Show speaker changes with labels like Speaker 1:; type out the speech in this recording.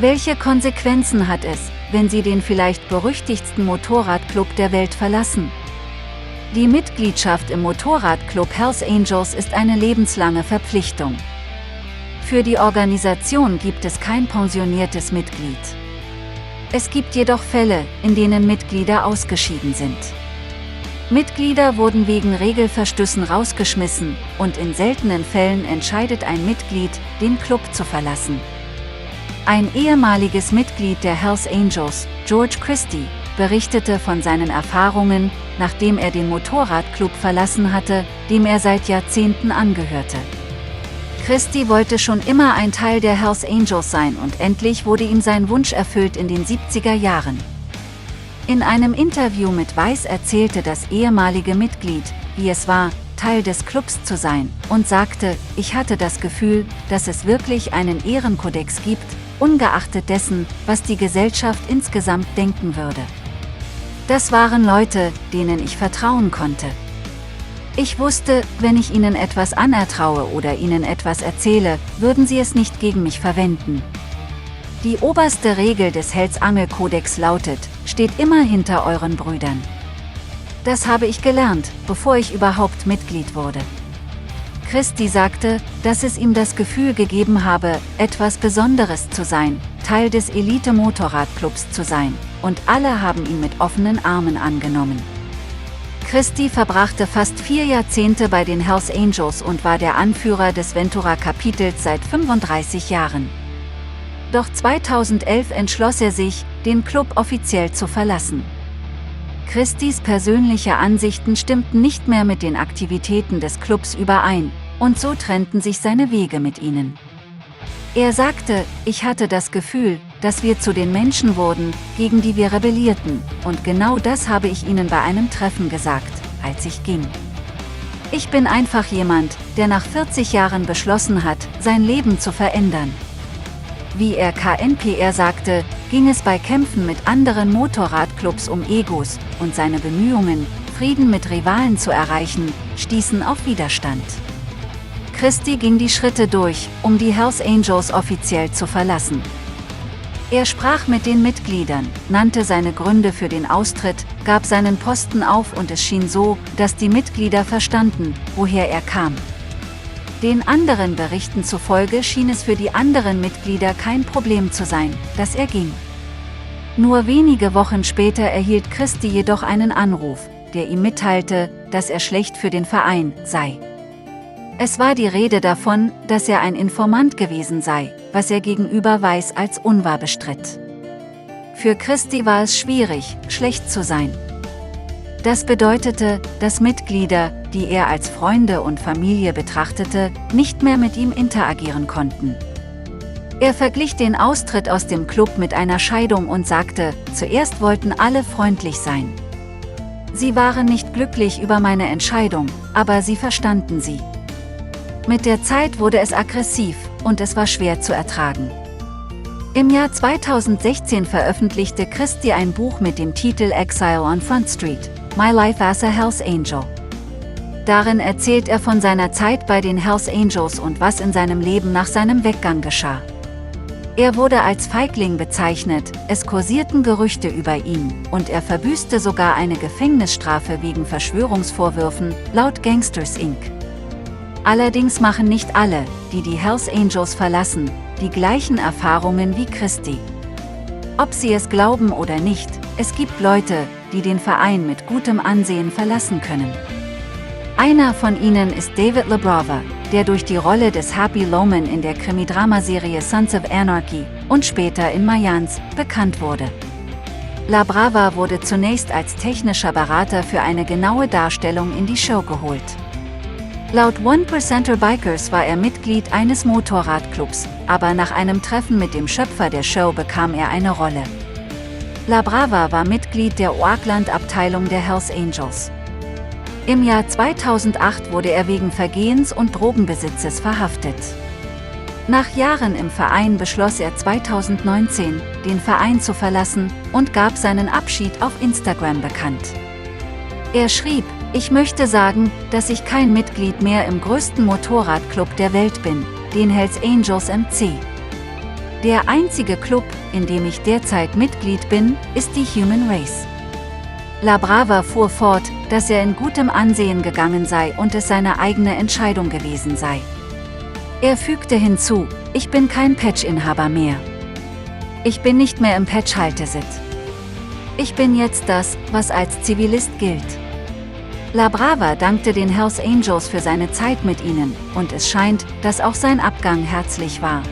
Speaker 1: Welche Konsequenzen hat es, wenn Sie den vielleicht berüchtigsten Motorradclub der Welt verlassen? Die Mitgliedschaft im Motorradclub Hells Angels ist eine lebenslange Verpflichtung. Für die Organisation gibt es kein pensioniertes Mitglied. Es gibt jedoch Fälle, in denen Mitglieder ausgeschieden sind. Mitglieder wurden wegen Regelverstößen rausgeschmissen, und in seltenen Fällen entscheidet ein Mitglied, den Club zu verlassen. Ein ehemaliges Mitglied der Hells Angels, George Christie, berichtete von seinen Erfahrungen, nachdem er den Motorradclub verlassen hatte, dem er seit Jahrzehnten angehörte. Christie wollte schon immer ein Teil der Hells Angels sein und endlich wurde ihm sein Wunsch erfüllt in den 70er Jahren. In einem Interview mit Vice erzählte das ehemalige Mitglied, wie es war, Teil des Clubs zu sein, und sagte: Ich hatte das Gefühl, dass es wirklich einen Ehrenkodex gibt, ungeachtet dessen, was die Gesellschaft insgesamt denken würde. Das waren Leute, denen ich vertrauen konnte. Ich wusste, wenn ich ihnen etwas anertraue oder ihnen etwas erzähle, würden sie es nicht gegen mich verwenden. Die oberste Regel des Hells Angel Kodex lautet: Steht immer hinter euren Brüdern. Das habe ich gelernt, bevor ich überhaupt Mitglied wurde. Christie sagte, dass es ihm das Gefühl gegeben habe, etwas Besonderes zu sein, Teil des Elite-Motorradclubs zu sein, und alle haben ihn mit offenen Armen angenommen. Christie verbrachte fast 4 Jahrzehnte bei den Hells Angels und war der Anführer des Ventura-Kapitels seit 35 Jahren. Doch 2011 entschloss er sich, den Club offiziell zu verlassen. Christies persönliche Ansichten stimmten nicht mehr mit den Aktivitäten des Clubs überein, und so trennten sich seine Wege mit ihnen. Er sagte: Ich hatte das Gefühl, dass wir zu den Menschen wurden, gegen die wir rebellierten, und genau das habe ich ihnen bei einem Treffen gesagt, als ich ging. Ich bin einfach jemand, der nach 40 Jahren beschlossen hat, sein Leben zu verändern. Wie er KNPR sagte, ging es bei Kämpfen mit anderen Motorradclubs um Egos, und seine Bemühungen, Frieden mit Rivalen zu erreichen, stießen auf Widerstand. Christie ging die Schritte durch, um die Hells Angels offiziell zu verlassen. Er sprach mit den Mitgliedern, nannte seine Gründe für den Austritt, gab seinen Posten auf, und es schien so, dass die Mitglieder verstanden, woher er kam. Den anderen Berichten zufolge schien es für die anderen Mitglieder kein Problem zu sein, dass er ging. Nur wenige Wochen später erhielt Christie jedoch einen Anruf, der ihm mitteilte, dass er schlecht für den Verein sei. Es war die Rede davon, dass er ein Informant gewesen sei, was er gegenüber Vice als unwahr bestritt. Für Christie war es schwierig, schlecht zu sein. Das bedeutete, dass Mitglieder, die er als Freunde und Familie betrachtete, nicht mehr mit ihm interagieren konnten. Er verglich den Austritt aus dem Club mit einer Scheidung und sagte: Zuerst wollten alle freundlich sein. Sie waren nicht glücklich über meine Entscheidung, aber sie verstanden sie. Mit der Zeit wurde es aggressiv, und es war schwer zu ertragen. Im Jahr 2016 veröffentlichte Christie ein Buch mit dem Titel Exile on Front Street: My Life as a Hells Angel. Darin erzählt er von seiner Zeit bei den Hells Angels und was in seinem Leben nach seinem Weggang geschah. Er wurde als Feigling bezeichnet, es kursierten Gerüchte über ihn, und er verbüßte sogar eine Gefängnisstrafe wegen Verschwörungsvorwürfen, laut Gangsters Inc. Allerdings machen nicht alle, die die Hells Angels verlassen, die gleichen Erfahrungen wie Christie. Ob sie es glauben oder nicht, es gibt Leute, die den Verein mit gutem Ansehen verlassen können. Einer von ihnen ist David LaBrava, der durch die Rolle des Happy Loman in der Krimidramaserie Sons of Anarchy und später in Mayans bekannt wurde. LaBrava wurde zunächst als technischer Berater für eine genaue Darstellung in die Show geholt. Laut 1%er Bikers war er Mitglied eines Motorradclubs, aber nach einem Treffen mit dem Schöpfer der Show bekam er eine Rolle. LaBrava war Mitglied der Oakland-Abteilung der Hells Angels. Im Jahr 2008 wurde er wegen Vergehens und Drogenbesitzes verhaftet. Nach Jahren im Verein beschloss er 2019, den Verein zu verlassen, und gab seinen Abschied auf Instagram bekannt. Er schrieb: Ich möchte sagen, dass ich kein Mitglied mehr im größten Motorradclub der Welt bin, den Hells Angels MC. Der einzige Club, in dem ich derzeit Mitglied bin, ist die Human Race. La Brava fuhr fort, dass er in gutem Ansehen gegangen sei und es seine eigene Entscheidung gewesen sei. Er fügte hinzu: Ich bin kein Patch-Inhaber mehr. Ich bin nicht mehr im Patch-Haltesitz. Ich bin jetzt das, was als Zivilist gilt. La Brava dankte den Hells Angels für seine Zeit mit ihnen, und es scheint, dass auch sein Abgang herzlich war.